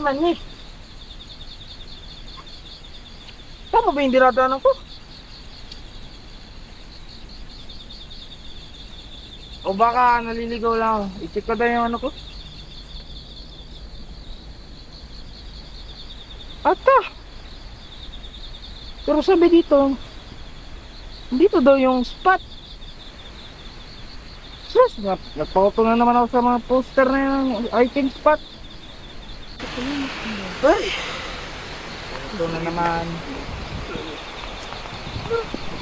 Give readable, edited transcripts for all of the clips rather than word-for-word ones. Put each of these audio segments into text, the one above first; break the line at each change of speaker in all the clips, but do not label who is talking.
manhit. Tama ba yung dinadaanan ko? O baka naliligaw lang ako. I-check ko daw yung ano ko. Ata! Pero sabi dito, dito daw yung spot. Sus, nagpauto na naman ako sa mga poster na yung hiking spot. Ay! Ito na naman.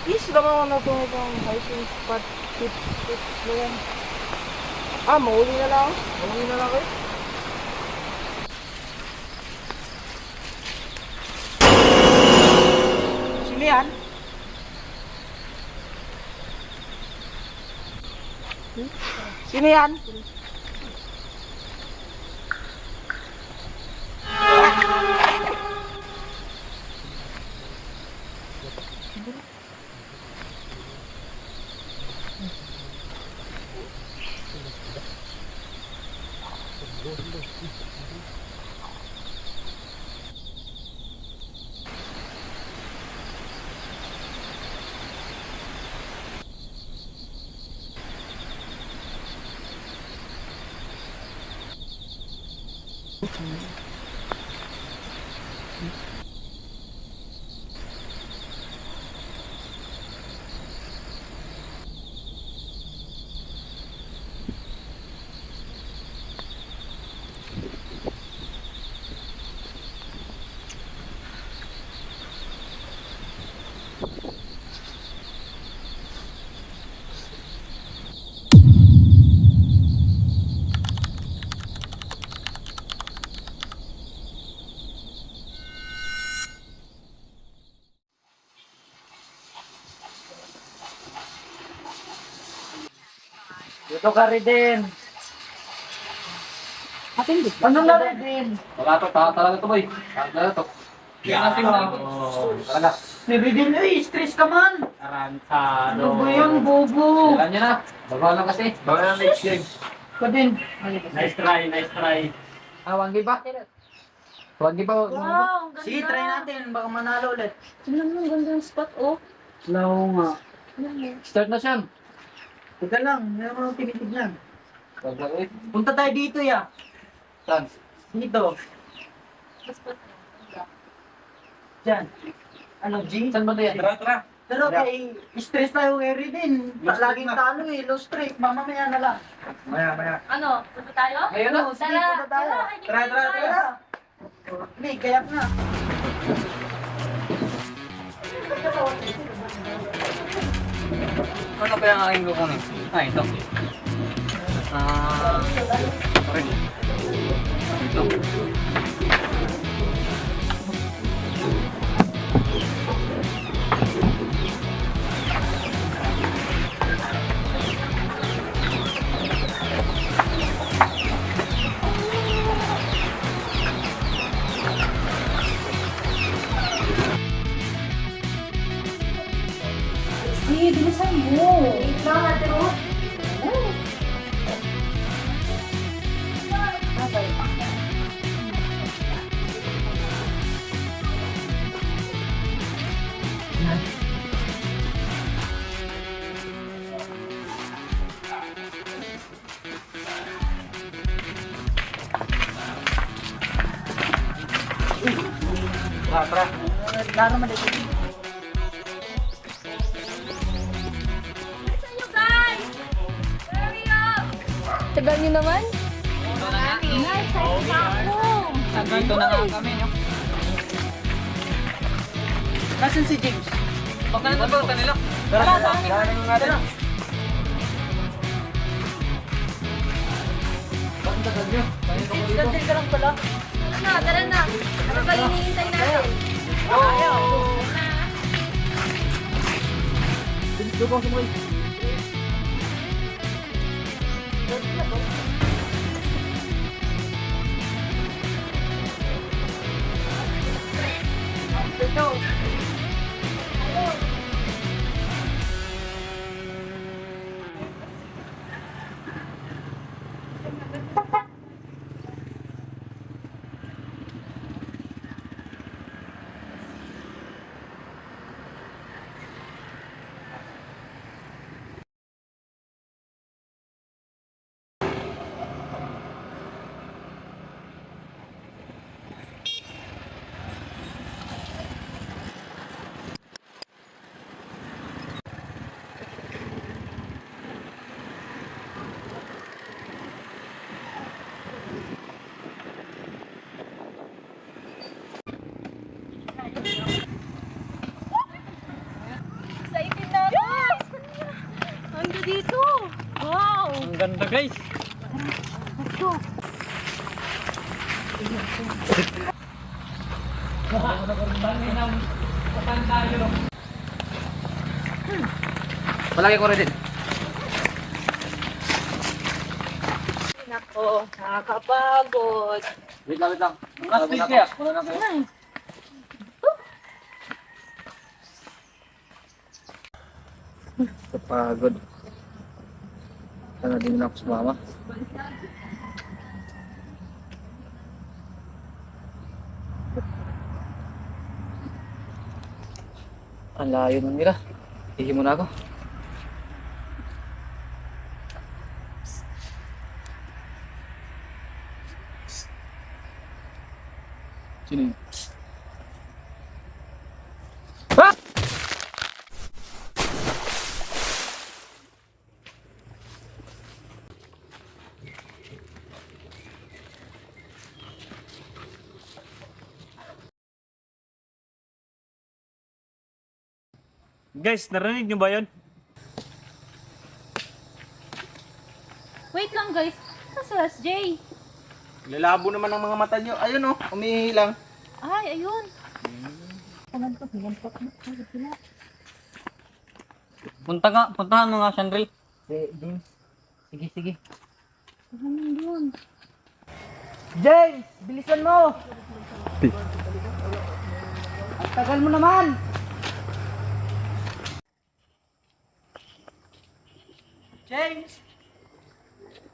Is naman ako na itong hiking spot. Tips na yan. Ah, mauli na lang. Mauli na lang kayo. Sino yan? Sino yan? Dito ka rin din. Ano na rin din?
Wala to, talaga to boy. Talaga to. Kinating na ako. Talaga.
Si Ridin, ay, stress ka man.
Tarantado.
Ano ba yan, bobo?
Kailan nyo na. Babaw lang kasi. Babaw lang next game.
Ka din.
Nice try, nice try.
Ah, wanggi ba? Wanggi ba?
Wow, ang ganda.
Sige, try natin. Baka manalo ulit.
Tingnan mo, ang ganda ng spot, oh.
Lao nga.
Tingnan mo.
Start na siya.
Teka lang, meron akong tinitignan.
Wag lang eh.
Punta tayo dito, ya.
Saan?
Dito.
Spot.
Diyan. Ano, G?
Saan ba ito yan? Tara.
Pero kay stress tayo kay Ridin. Laging talo eh, low streak. Mamamaya na lang. Maya.
Ano, punta tayo?
Ngayon na.
Sige, punta tayo. Tara. Hindi, kaya nga.
Ano ba yung aking kukunin? Ah, ito. Sorry. Ito.
Sige, bilisan mo. Wait lang, Ate Ruth.
Tara. Laro naman dito.
Bilisan nyo, guys! Hurry up! Tagal nyo naman? Nice, excited na ako.
Dito na nga kami, no?
Nasaan si James?
Baka na ba kanila?
Tara, daanan natin.
Bakit tagal nyo? Bakit ako dito?
Gantil ka lang pala.
Tara na. Ano ba hinihintay natin?
Ayaw.
Lubong si Moy. Ganda guys.
Let's go.
Palagi ko rin din.
Nako, nakakapagod.
Wait lang, wait lang. Mas kaya. Wala na kayo.
Nice.
Kapagod. Sana din na ako sumama. Ang layo nun nila. Ihi mo na ako. Sino yun? Ah!
Guys, narinig nyo ba yun?
Wait lang guys. Nasa last J.
Lalabo naman ang mga mata nyo. Ayun oh, umihi lang.
Ay, ayun. Tagal ko, hinampak mo. Sila.
Puntahan mo nga, Chandril. James. Sige, sige.
Ano yun?
James, bilisan mo! Ang tagal mo naman! James!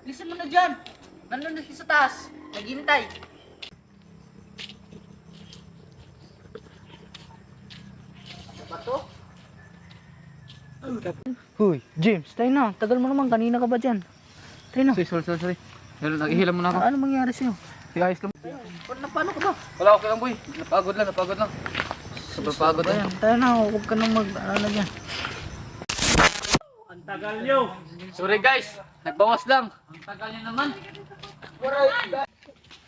Bilisan mo na dyan! Nandun na siya sa taas. Naghihintay. Ano ba to? Huy, James, tayo na. Tagal mo naman. Kanina ka ba dyan? Tayo na.
Sorry. Pero nag-ihilam muna ako.
Ano mangyari sa'yo?
Ayos lang.
Paano ka ba?
Wala, okay lang boy. Napagod lang. Sobrang pagod lang.
Ayan, tayo na. Huwag ka nang ano dyan.
Ang tagal nyo!
Sorry guys, nagbawas lang. Ang tagal niya naman.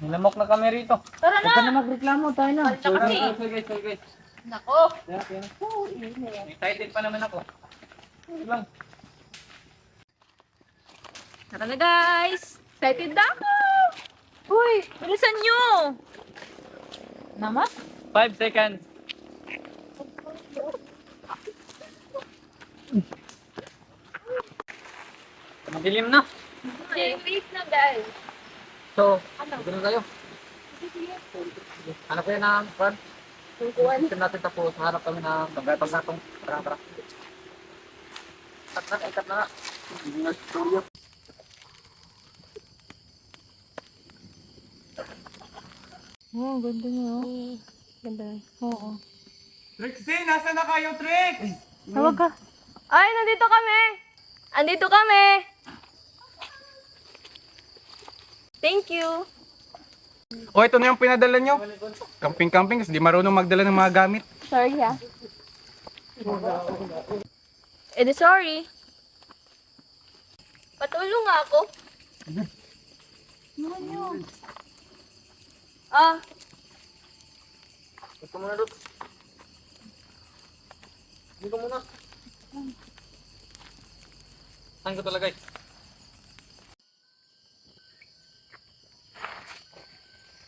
Nilamok na kami rito.
Tara
Huwag ka
na!
na magreklamo. Tayo na.
Kasi.
Sorry guys.
Nako.
Excited pa naman ako. Sige lang.
Tara na guys. Excited na ako. Uy, bilisan nyo. Naman?
5 seconds. Madilim na.
Okay, wait na guys.
So, ganun kayo. Hanap kayo ng pan. Hindi natin tapos. Hanap kami ng pagkatong. Tara. Ikat na.
Oh, ganda niya. Ganda. Oo.
Trixie, nasa na kayo, Trix?
Tawag ka. Ay, nandito kami. Andito kami. Thank you.
O, ito na yung pinadala nyo. Camping-camping, kasi di marunong magdala ng mga gamit.
Sorry ha. Sorry. Patulong nga ako. Ano yun? Ah,
Ito muna doon. Dito muna. Saan ko talaga guys?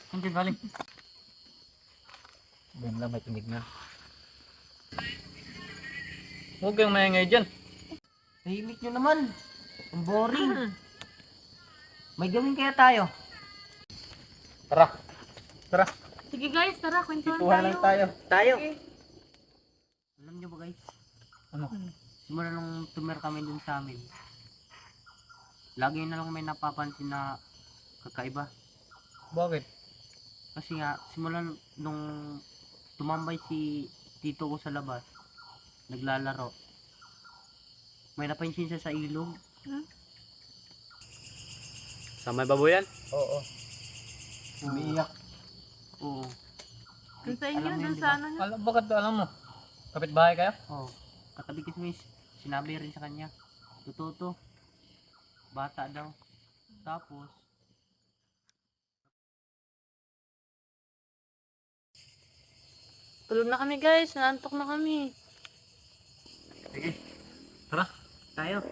Hindi galing. Diyan lang may tinig na. Huwag kayong maingay dyan.
Tahimik nyo naman. Ang boring. May gawin kaya tayo.
Tara.
sige guys, tara, kwentuhan
Tuhan lang tayo.
Alam niyo ba guys,
Ano?
simula nung tumir kami dun sa amin, lagi na lang may napapansin na kakaiba.
Bakit?
Kasi nga, simula nung tumambay si tito ko sa labas, naglalaro, may napansin siya sa ilog.
Sa may baboyan?
Oo. Umiiyak.
Oo.
Dun sa inyo,
Alam niyo,
dun
di
sa
ba?
ano nyo.
Bakit alam mo? Kapit-bahay kayo?
Oo. Katabi kasi may sinabi rin sa kanya, totoo to, bata daw. Tapos,
Tulog na kami guys, naantok na kami.
tayo.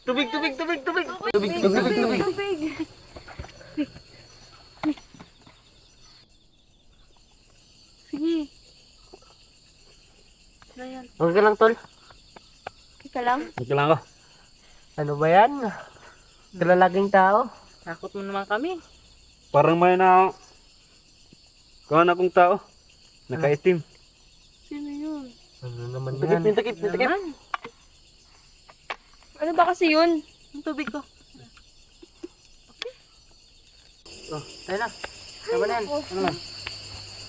Tubig, tubig, tubig, tubig.
Tubig. Sige.
Okay ka lang, tol.
Ika lang.
Lang ako.
Ano ba yan? Kalalaking tao. Takot mo naman kami.
Parang may na... Kawan akong tao. Nakaitim.
Sino yun?
Ano naman
Takip,
yan?
takip, takip.
Ano ba kasi yun?
Ang tubig ko. Oh, tayo na. Tama na yan. Ano man?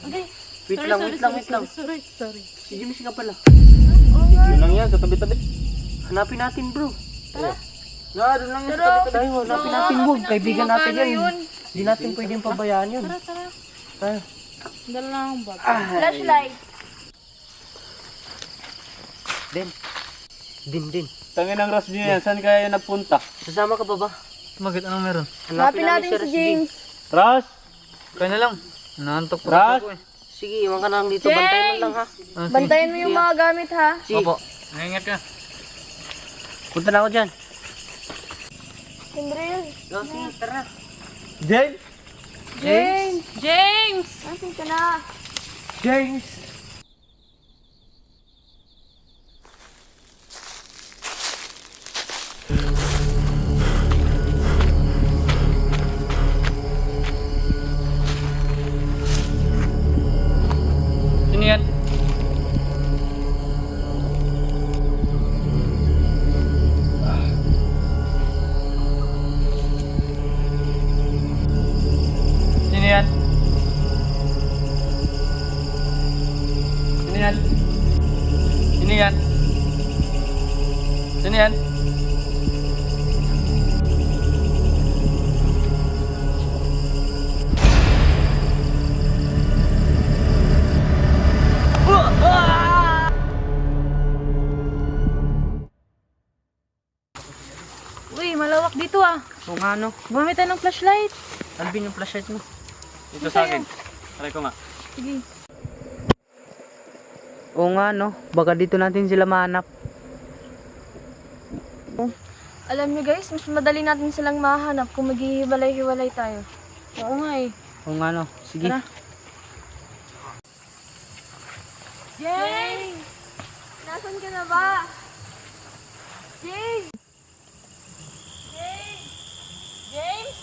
Okay.
Wait lang, wait lang, wait lang.
Sorry.
Si Jimmy ka pala.
Yun lang yan, sa tabi-tabi.
Hanapin natin, bro.
Tara.
Doon lang yan sa tabi-tabi. Tayo, hanapin natin, bro. Kaibigan natin yan. Hindi natin pwedeng pabayaan yun.
Tara.
Tayo.
Dala lang ang bag. Flashlight.
Din.
Tangin ang Ross niya yan, saan kaya nagpunta?
Sasama ka ba ba?
Bakit? Anong meron?
Hanapin natin si James.
Ross!
Kaya na lang. Naantok pa
Ras!
ako eh.
Sige, iwan ka na lang dito. Bantayan mo lang, ha?
Bantayan mo yung mga gamit ha.
Sige.
Opo. Naingat ka.
Punta na ako dyan.
Kendrill.
Sige, tara.
James!
James! Nasaan ka na?
James!
Sino yan? Sino yan? Sino yan? Sino yan? Sino yan?
Uy, malawak dito ah.
Oo nga, no?
Gumamit tayo ng flashlight.
Alvin, yung flashlight mo.
Ito sa akin. Aray ko nga.
Sige.
Oo nga, no? Baka dito natin sila mahanap.
Alam niyo guys, mas madali natin silang mahanap kung maghihiwalay-hiwalay tayo. Oo nga eh.
Oo nga, no? Sige.
Tara. James! Nasaan ka na ba? James! James! James!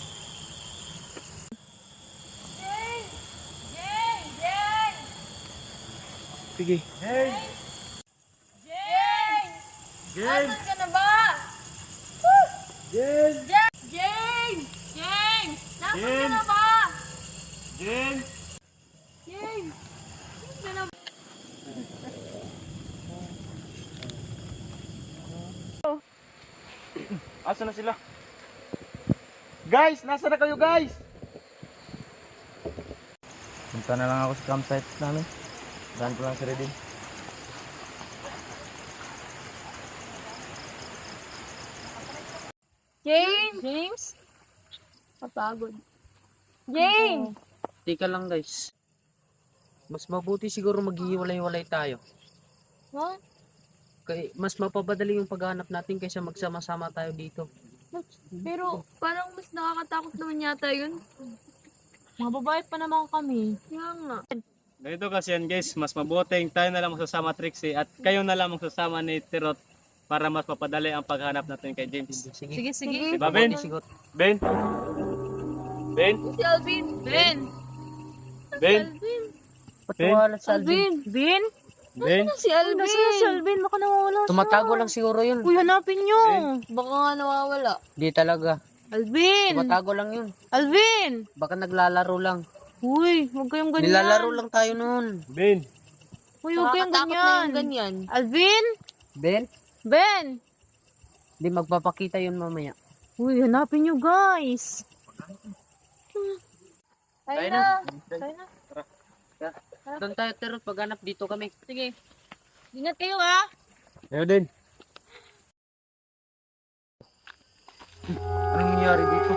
James! James! James!
Sige.
James! Nasaan ka na ba? James! James! James! Nasaan ka na ba?
James!
James! Nasaan ka na ba?
Asa na sila? Guys! Nasa na kayo guys? Punta na lang ako sa campsite namin. Saan ko lang si Redin.
James! James? Kapagod. James!
Teka lang, guys. Mas mabuti siguro maghihiwalay-walay tayo.
What?
Mas mapapadali yung paghahanap natin kaysa magsama-sama tayo dito.
Pero parang mas nakakatakot naman yata yun.
Mga babae pa naman kami.
Kaya nga.
Ganito kasi yan guys, mas mabuting tayo na lang magsasama Trixie at kayo na lang magsasama ni Tirot para mas mapadali ang paghanap natin kay James.
Sige.
Sige.
Diba Ben?
Siguro.
Ben? Ben?
Si Alvin! Ben!
Ben?
Patuwala sa Alvin.
Bin?
Ben?
Si Alvin!
Nasaan si Alvin? Baka nawawala siya.
Tumatago lang siguro yun.
Uy, hanapin nyo.
Baka nga nawawala.
Di talaga.
Alvin!
Tumatago lang yun.
Alvin!
Baka naglalaro lang.
Uy, huwag kayong ganyan.
Nilalaro lang tayo noon.
Ben?
Uy, huwag kayong
Nakakatakot na yung
ganyan.
ganyan.
Alvin?
Ben,
Ben!
di magpapakita yun mamaya.
Uy, hanapin nyo guys.
Tayo na.
Doon tayo, Terot, paghanap dito kami.
Sige. Ingat kayo ha.
Ayaw din.
Anong
nangyari dito?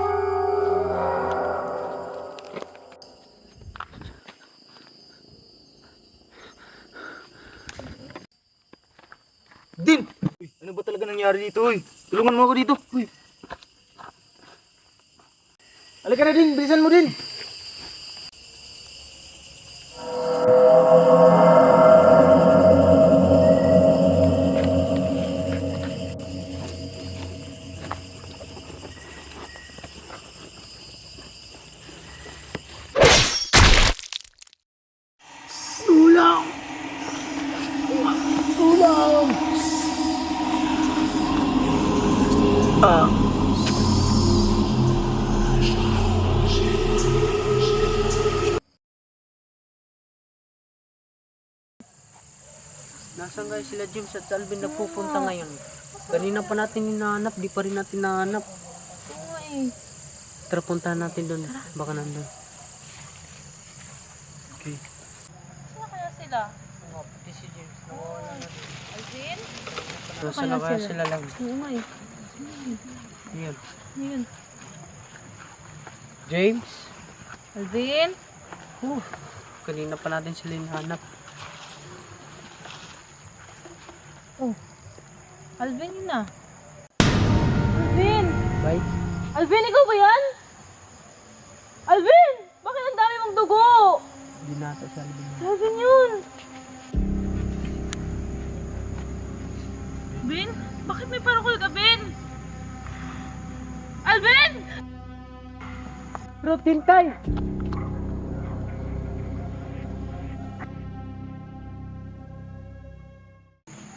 Din! Uy, ano ba talaga nangyari dito, uy? Tulungan mo ako dito, uy. Halika na din, bilisan mo din.
Nasaan guys sila James at Alvin nagpupunta ngayon? Kanina pa natin hinahanap, di pa rin natin nahanap. Tara, puntahan natin doon. Baka nandun. Okay.
Saan kaya sila?
Pati si James. Nawala na din.
Alvin?
Nasa labas sila lang.
Oo nga eh.
Yun.
Yun.
James?
Alvin?
Kanina pa natin sila hinahanap.
Oh. Alvin yun na. Alvin!
Bye.
Alvin, ikaw ba yan? Alvin! Bakit ang dami mong dugo?
Hindi nasa si Alvin.
Si Alvin yun! Alvin? Bakit may parakol ka, Ben? Alvin!
Routine time!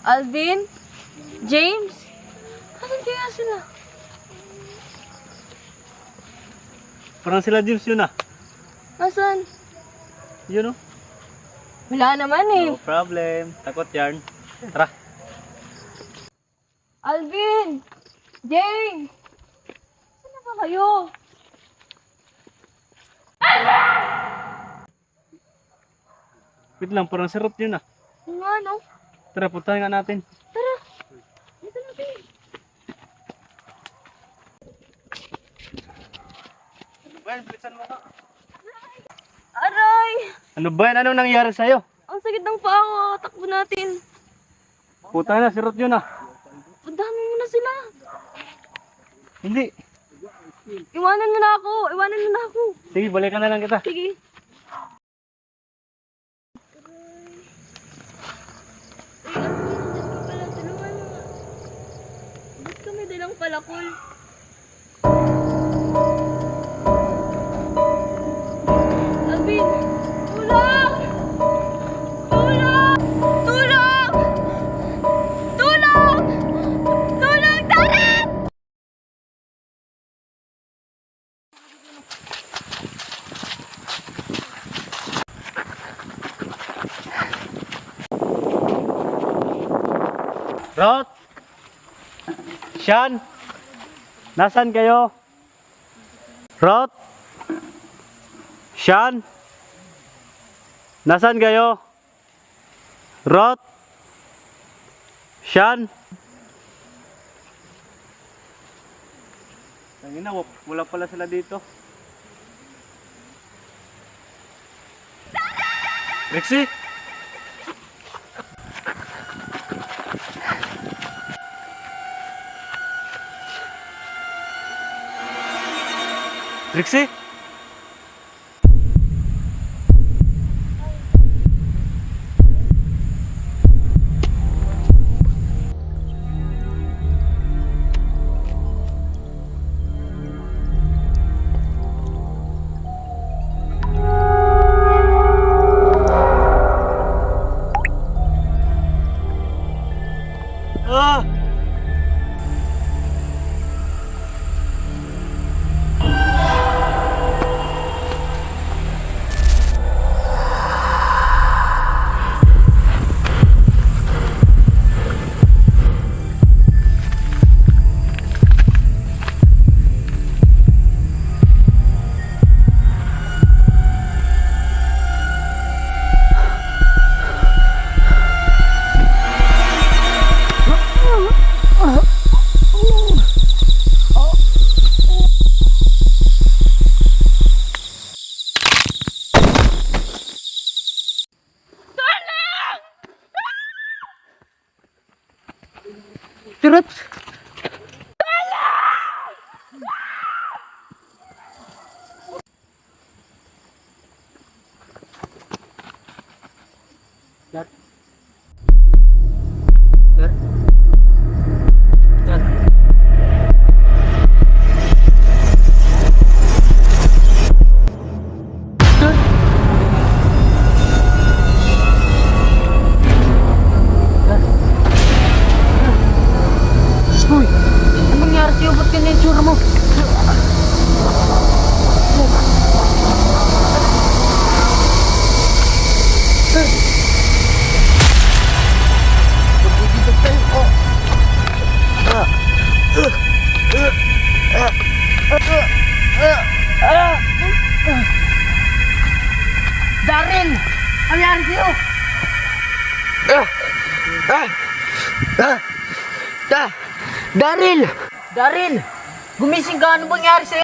Alvin? James? Nasaan kaya sila?
Parang sila James yun ah.
Nasaan?
Yun oh.
Wala naman eh.
No problem. Takot yarn. Tara.
Alvin! James! Saan na ba kayo?
Wait lang, parang si Ruth yun ah.
Yung nga, no?
Tara, puntahan nga natin.
Tara! Dito natin. Aray!
Ano ba yan? Anong nangyari sa'yo?
Ang sakit ng paa ko. Takbo natin.
Puntahan na, si Ruth yun ah.
Puntahan mo muna sila.
Hindi.
Iwanan mo na ako. Iwanan mo na ako.
Sige, balikan na lang kita.
Sige. Ba't kami dalang palakol? Alvin! Tulong! Tulong! Tulong! Tulong! Tulong! Tara!
Ruth! Sean! Nasaan kayo? Ruth! Sean! Nasaan kayo? Ruth! Sean! Tangina, wala pala sila dito. Rexy! Rexy? Ah!
yung tsura mo.
Daryl! Ano nangyari sa'yo? Daryl! Daryl! Gumising ka, ano bang nangyari sa'yo?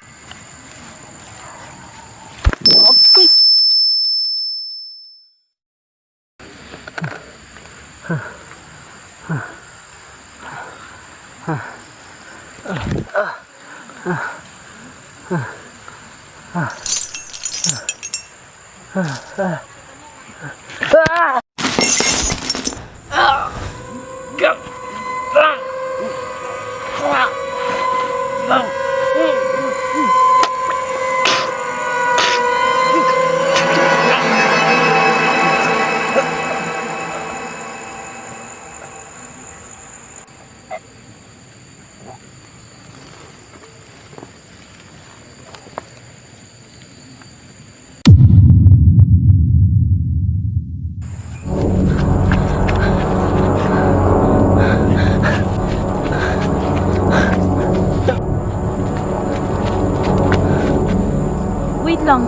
Wait lang.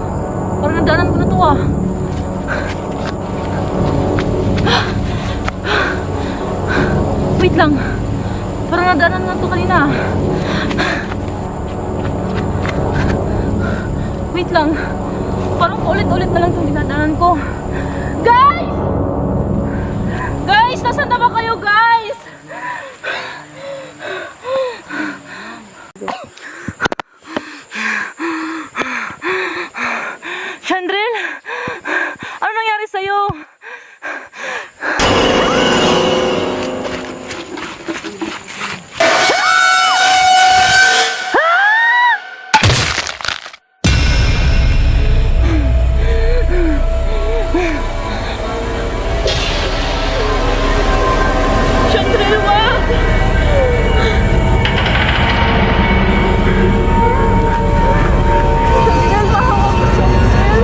Parang nandaanan ko na to ah. Wait lang. Parang nandaanan ko na to kanina. Wait lang. Parang ulit-ulit na lang itong dinadaanan ko. Guys! Guys! Nasaan na ba kayo, guys? Chandril! Ano nangyari sa'yo? Chandril, wag! Chandril, mahawag ko, Chandril!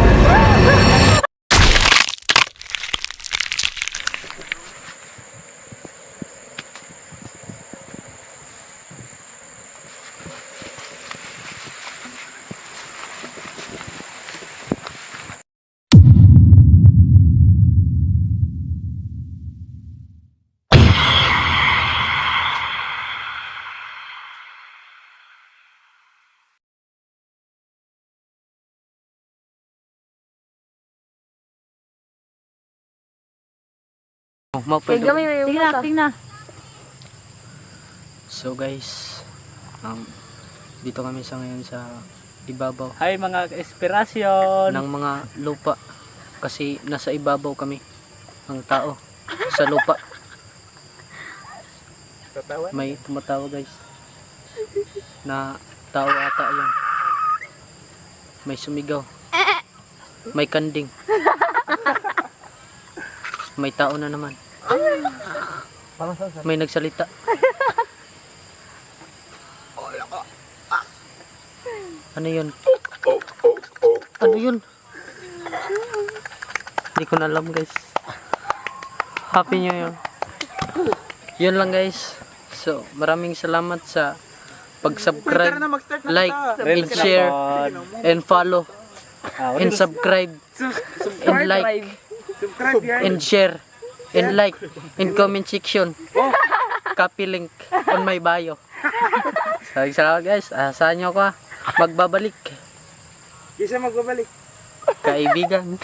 Sige na, acting na.
So guys, dito kami sa ngayon sa ibabaw
Hi mga inspirasyon.
ng mga lupa kasi nasa ibabaw kami ang tao sa lupa. May tumatawa guys na tao ata yan. May sumigaw, may kanding, may tao na naman, may nagsalita. Ano yun? Ano yun? Hindi ko na alam guys. Happy New Year. Yun lang guys. So maraming salamat sa pag-subscribe, like, and share, and follow, and subscribe, and like, and share, and like, and comment section. Copy link on my bio. Salamat guys. Saan nyo ako magbabalik?
Isa magbabalik.
Kaibigan.